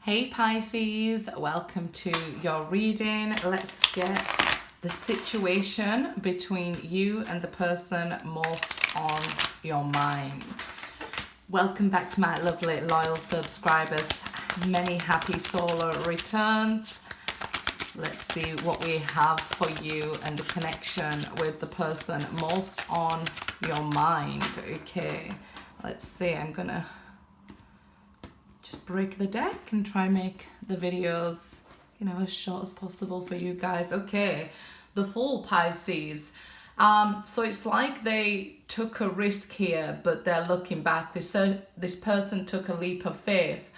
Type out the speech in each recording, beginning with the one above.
Hey Pisces, welcome to your reading. Let's get the situation between you and the person most on your mind. Welcome back to my lovely loyal subscribers. Many happy solar returns. Let's see what we have for you and the connection with the person most on your mind. Okay, let's see. I'm gonna just break the deck and try and make the videos, as short as possible for you guys. Okay, the Fool, Pisces. So it's like they took a risk here, but they're looking back. This person took a leap of faith.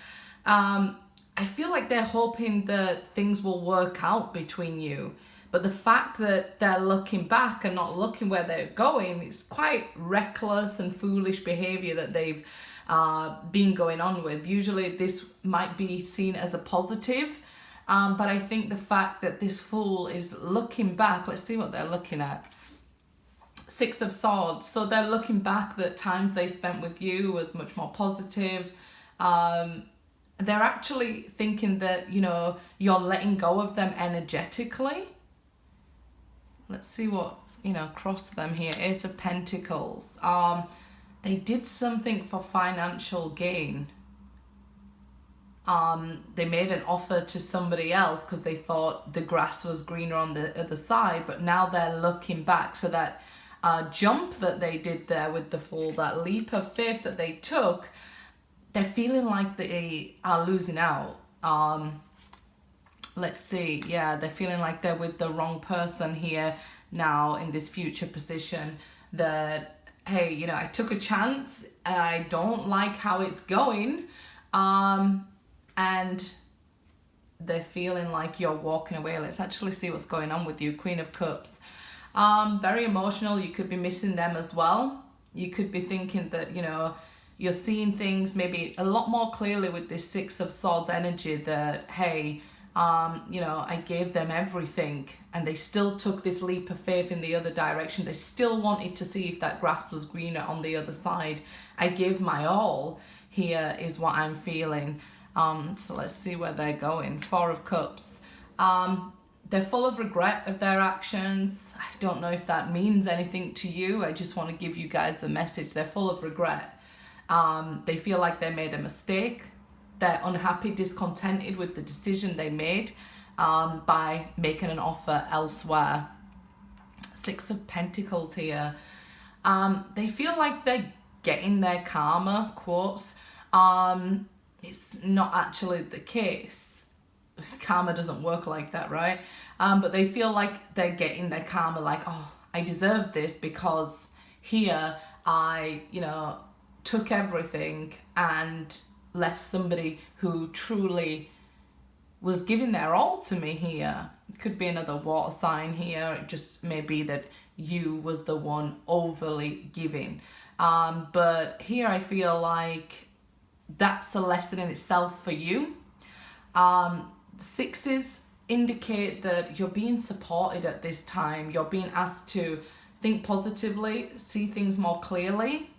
I feel like they're hoping that things will work out between you. But the fact that they're looking back and not looking where they're going, it's quite reckless and foolish behavior that they've been going on with. Usually this might be seen as a positive, but I think the fact that this Fool is looking back, let's see what they're looking at. Six of Swords. So they're looking back that times they spent with you was much more positive. They're actually thinking that, you're letting go of them energetically. Let's see what, crossed them here. Ace of Pentacles. They did something for financial gain. They made an offer to somebody else because they thought the grass was greener on the other side, but now they're looking back. So that jump that they did there with the Fool, that leap of faith that they took, they're feeling like they are losing out. Let's see. Yeah, they're feeling like they're with the wrong person here now in this future position. That, hey, I took a chance. I don't like how it's going. And they're feeling like you're walking away. Let's actually see what's going on with you. Queen of Cups. Very emotional. You could be missing them as well. You could be thinking that, you're seeing things maybe a lot more clearly with this Six of Swords energy that, hey, I gave them everything and they still took this leap of faith in the other direction. They still wanted to see if that grass was greener on the other side. I gave my all here is what I'm feeling. So let's see where they're going. Four of Cups. They're full of regret of their actions. I don't know if that means anything to you. I just want to give you guys the message. They're full of regret. They feel like they made a mistake. They're unhappy, discontented with the decision they made by making an offer elsewhere. Six of Pentacles here. They feel like they're getting their karma, quotes. It's not actually the case. Karma doesn't work like that, right? But they feel like they're getting their karma, like, oh, I deserve this because here I, took everything and left somebody who truly was giving their all to me here. It could be another water sign here. It just may be that you was the one overly giving. But here I feel like that's a lesson in itself for you. Sixes indicate that you're being supported at this time. You're being asked to think positively, see things more clearly.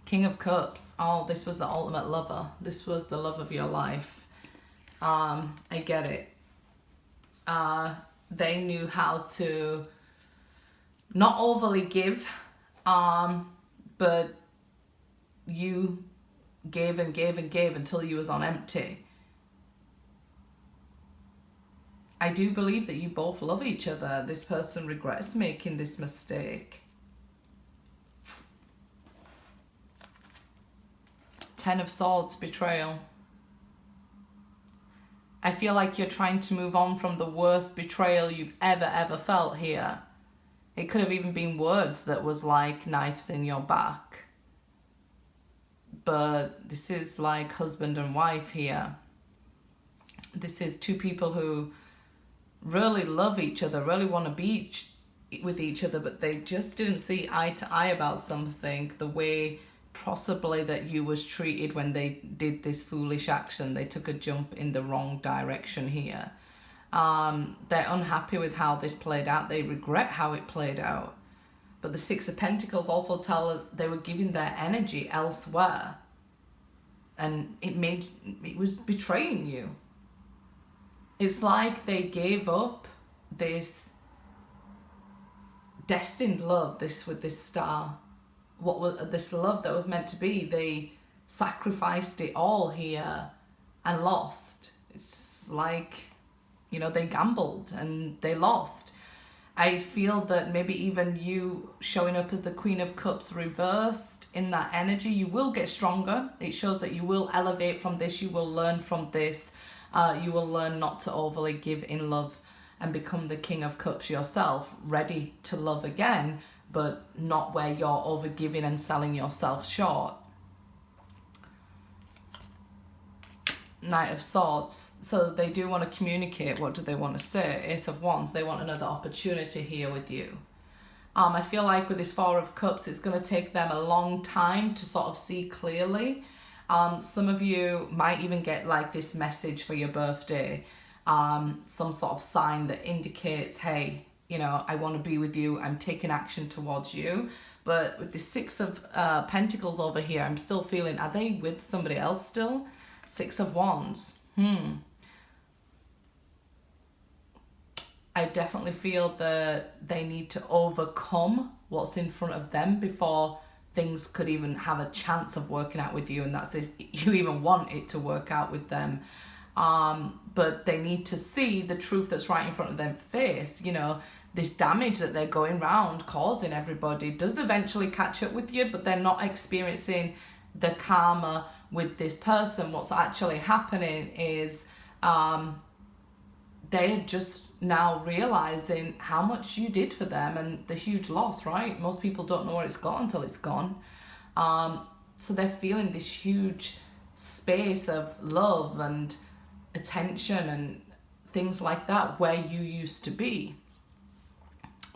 King of Cups. Oh, this was the ultimate lover. This was the love of your life. I get it. They knew how to not overly give, but you gave and gave and gave until you was on empty. I do believe that you both love each other. This person regrets making this mistake. 10 of Swords, Betrayal. I feel like you're trying to move on from the worst betrayal you've ever felt here. It could have even been words that was like knives in your back. But this is like husband and wife here. This is two people who really love each other, really want to be with each other, but they just didn't see eye to eye about something, the way possibly that you was treated when they did this foolish action. They took a jump in the wrong direction here. They're unhappy with how this played out. They regret how it played out. But the Six of Pentacles also tell us they were giving their energy elsewhere. and it was betraying you. It's like they gave up this destined love, with this star, what was this love that was meant to be. They sacrificed it all here and lost. It's like, you know, they gambled and they lost. I feel that maybe even you showing up as the Queen of Cups reversed in that energy, you will get stronger. It shows that you will elevate from this, you will learn from this, you will learn not to overly give in love and become the King of Cups yourself, ready to love again, but not where you're overgiving and selling yourself short. Knight of Swords. So they do want to communicate. What do they want to say? Ace of Wands. They want another opportunity here with you. I feel like with this Four of Cups, it's going to take them a long time to sort of see clearly. Some of you might even get like this message for your birthday. Some sort of sign that indicates, hey, you know, I want to be with you. I'm taking action towards you. But with the Six of Pentacles over here, I'm still feeling, are they with somebody else still? Six of Wands. I definitely feel that they need to overcome what's in front of them before things could even have a chance of working out with you, and that's if you even want it to work out with them. But they need to see the truth that's right in front of their face. You know, this damage that they're going around causing everybody does eventually catch up with you, but they're not experiencing the karma with this person. What's actually happening is they're just now realizing how much you did for them and the huge loss, right? Most people don't know where it's gone until it's gone. So they're feeling this huge space of love and attention and things like that where you used to be.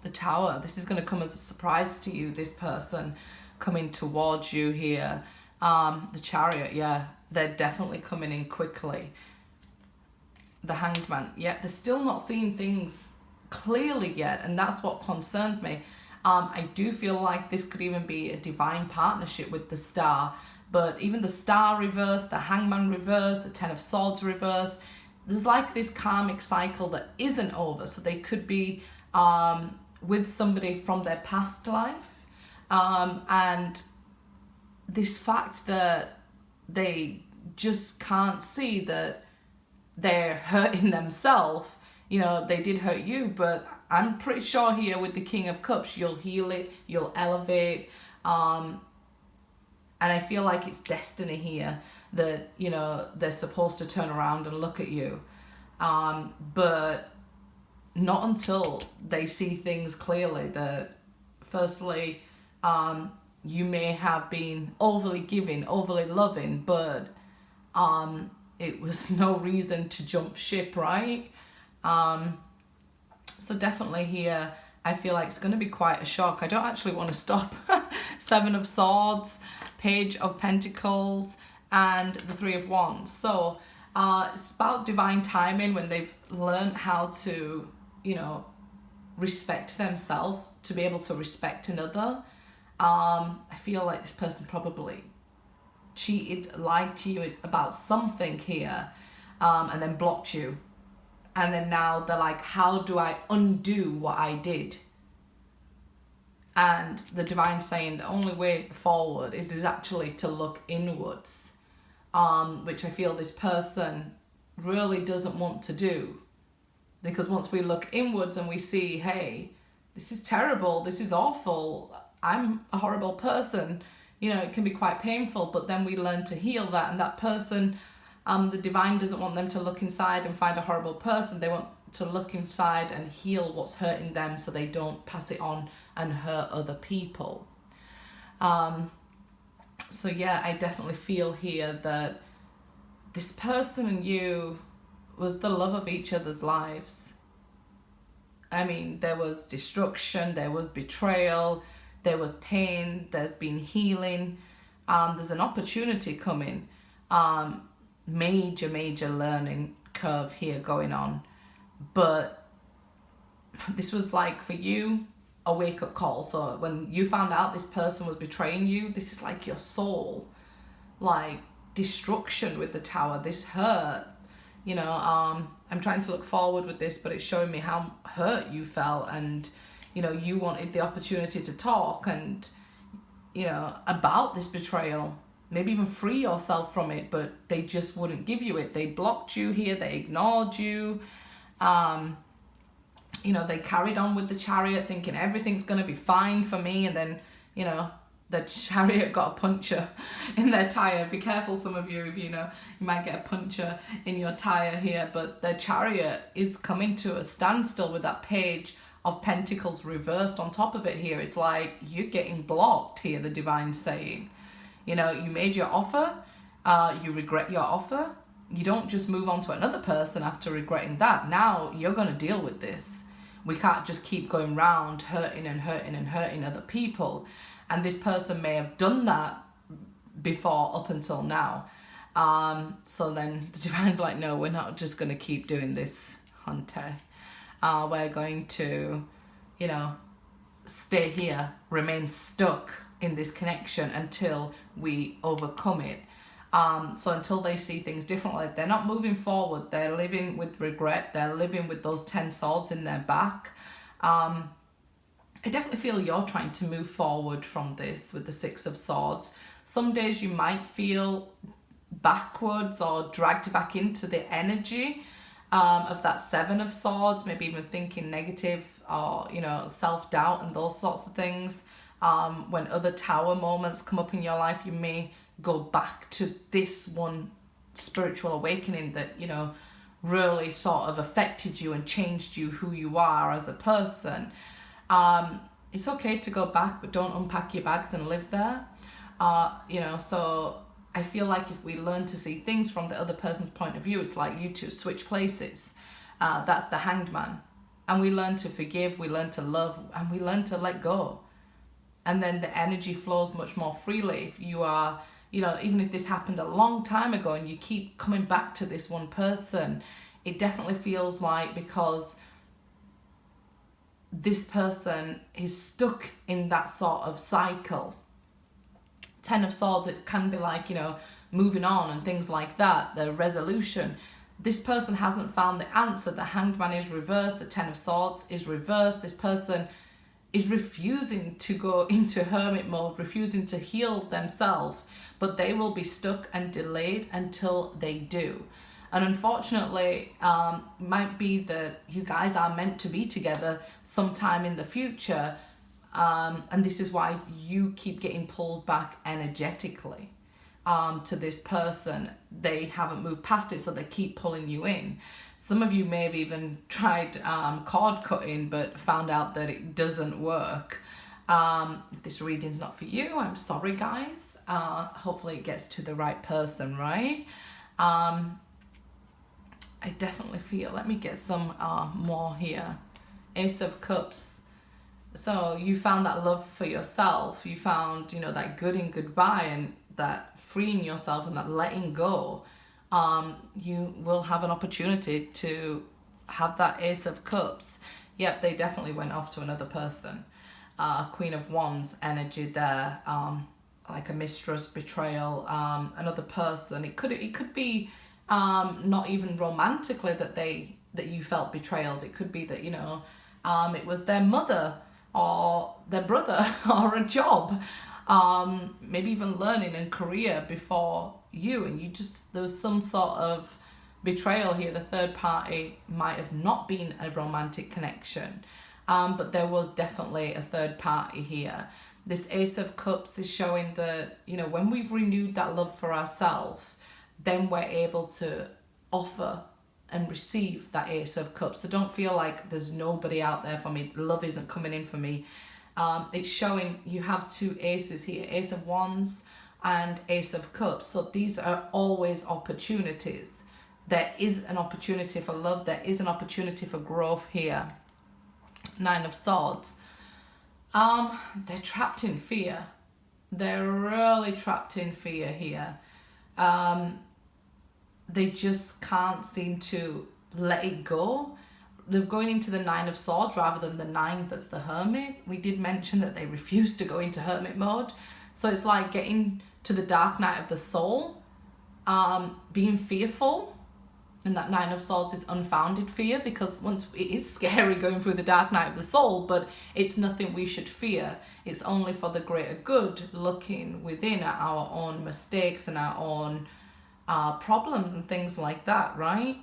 The Tower. This is going to come as a surprise to you, this person coming towards you here. The Chariot, yeah, they're definitely coming in quickly. The Hanged Man, yeah, they're still not seeing things clearly yet, and that's what concerns me. I do feel like this could even be a divine partnership with the Star, but even the Star reverse, the Hangman reverse, the Ten of Swords reverse, there's like this karmic cycle that isn't over, so they could be with somebody from their past life, and this fact that they just can't see that they're hurting themselves. You know, they did hurt you, but I'm pretty sure here with the King of Cups, you'll heal it, you'll elevate. And I feel like it's destiny here that, you know, they're supposed to turn around and look at you. But not until they see things clearly. That firstly, you may have been overly giving, overly loving, but it was no reason to jump ship, right? So definitely here, I feel like it's going to be quite a shock. I don't actually want to stop. Seven of Swords, Page of Pentacles, and the Three of Wands. So it's about divine timing when they've learned how to, you know, respect themselves, to be able to respect another. I feel like this person probably cheated, lied to you about something here, and then blocked you. And then now they're like, how do I undo what I did? And the divine saying the only way forward is actually to look inwards, which I feel this person really doesn't want to do. Because once we look inwards and we see, hey, this is terrible, this is awful, I'm a horrible person, you know, it can be quite painful, but then we learn to heal that, and that person, the divine doesn't want them to look inside and find a horrible person. They want to look inside and heal what's hurting them so they don't pass it on and hurt other people. So yeah, I definitely feel here that this person and you was the love of each other's lives. I mean, there was destruction, there was betrayal, there was pain, there's been healing, there's an opportunity coming. Major learning curve here going on. But this was like, for you, a wake-up call. So when you found out this person was betraying you, this is like your soul, like destruction with the Tower, this hurt. You know, I'm trying to look forward with this, but it's showing me how hurt you felt, and, you know, you wanted the opportunity to talk and, you know, about this betrayal, maybe even free yourself from it, but they just wouldn't give you it. They blocked you here, they ignored you. You know, they carried on with the Chariot thinking everything's going to be fine for me, and then, you know, the Chariot got a puncture in their tire. Be careful, some of you, if you know, you might get a puncture in your tire here, but the Chariot is coming to a standstill with that Page of Pentacles reversed on top of it here. It's like you're getting blocked here, the Divine's saying. You know, you made your offer, you regret your offer. You don't just move on to another person after regretting that. Now you're going to deal with this. We can't just keep going round hurting and hurting and hurting other people. And this person may have done that before up until now. So then the Divine's like, no, we're not just going to keep doing this, Hunter. We're going to, you know, stay here, remain stuck in this connection until we overcome it. So until they see things differently, they're not moving forward. They're living with regret. They're living with those 10 swords in their back. I definitely feel you're trying to move forward from this with the 6 of Swords. Some days you might feel backwards or dragged back into the energy of that 7 of Swords, maybe even thinking negative or, you know, self-doubt and those sorts of things. When other Tower moments come up in your life, you may go back to this one spiritual awakening that, you know, really sort of affected you and changed you, who you are as a person. It's okay to go back, but don't unpack your bags and live there. You know, so I feel like if we learn to see things from the other person's point of view, it's like you two switch places. That's the Hanged Man. And we learn to forgive, we learn to love, and we learn to let go. And then the energy flows much more freely. If you are, you know, even if this happened a long time ago and you keep coming back to this one person, it definitely feels like because this person is stuck in that sort of cycle. 10 of Swords, it can be like, you know, moving on and things like that, the resolution. This person hasn't found the answer. The Hanged Man is reversed, the 10 of Swords is reversed. This person is refusing to go into hermit mode, refusing to heal themselves, but they will be stuck and delayed until they do. And unfortunately, might be that you guys are meant to be together sometime in the future, and this is why you keep getting pulled back energetically to this person. They haven't moved past it, so they keep pulling you in. Some of you may have even tried cord cutting, but found out that it doesn't work. If this reading's not for you, I'm sorry, guys. Hopefully it gets to the right person, right? I definitely feel, let me get some more here. Ace of Cups. So you found that love for yourself. You found, you know, that good in goodbye and that freeing yourself and that letting go. You will have an opportunity to have that Ace of Cups. Yep, they definitely went off to another person. Queen of Wands energy there, like a mistrust, betrayal, another person. It could be not even romantically that you felt betrayed. It could be that, you know, it was their mother or their brother or a job, maybe even learning and career before you, and there was some sort of betrayal here. The third party might have not been a romantic connection, but there was definitely a third party here. This Ace of Cups is showing that, you know, when we've renewed that love for ourselves, then we're able to offer and receive that Ace of Cups. So don't feel like there's nobody out there for me, love isn't coming in for me. It's showing you have 2 aces here, Ace of Wands and Ace of Cups. So these are always opportunities. There is an opportunity for love, there is an opportunity for growth here. 9 of Swords. They're trapped in fear. They're really trapped in fear here. They just can't seem to let it go. They're going into the 9 of Swords rather than the 9 that's the Hermit. We did mention that they refuse to go into hermit mode. So it's like getting to the dark night of the soul being fearful. And that Nine of Swords is unfounded fear, because once it is scary going through the dark night of the soul, but it's nothing we should fear. It's only for the greater good, looking within at our own mistakes and our own problems and things like that, right?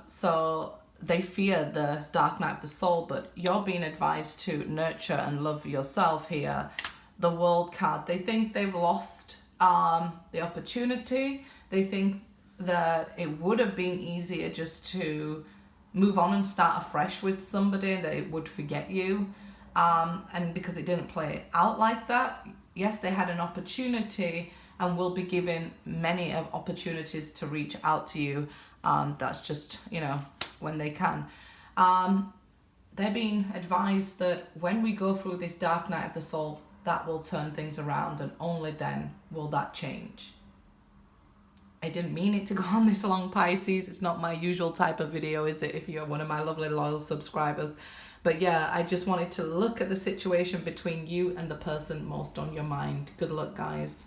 So they fear the dark night of the soul, but you're being advised to nurture and love yourself here. The World card, they think they've lost the opportunity. They think that it would have been easier just to move on and start afresh with somebody, that it would forget you. And because it didn't play out like that, yes, they had an opportunity and will be given many opportunities to reach out to you. That's just, you know, when they can. They're being advised that when we go through this dark night of the soul, that will turn things around, and only then will that change. I didn't mean it to go on this long, Pisces. It's not my usual type of video, is it, if you're one of my lovely loyal subscribers? But yeah, I just wanted to look at the situation between you and the person most on your mind. Good luck, guys.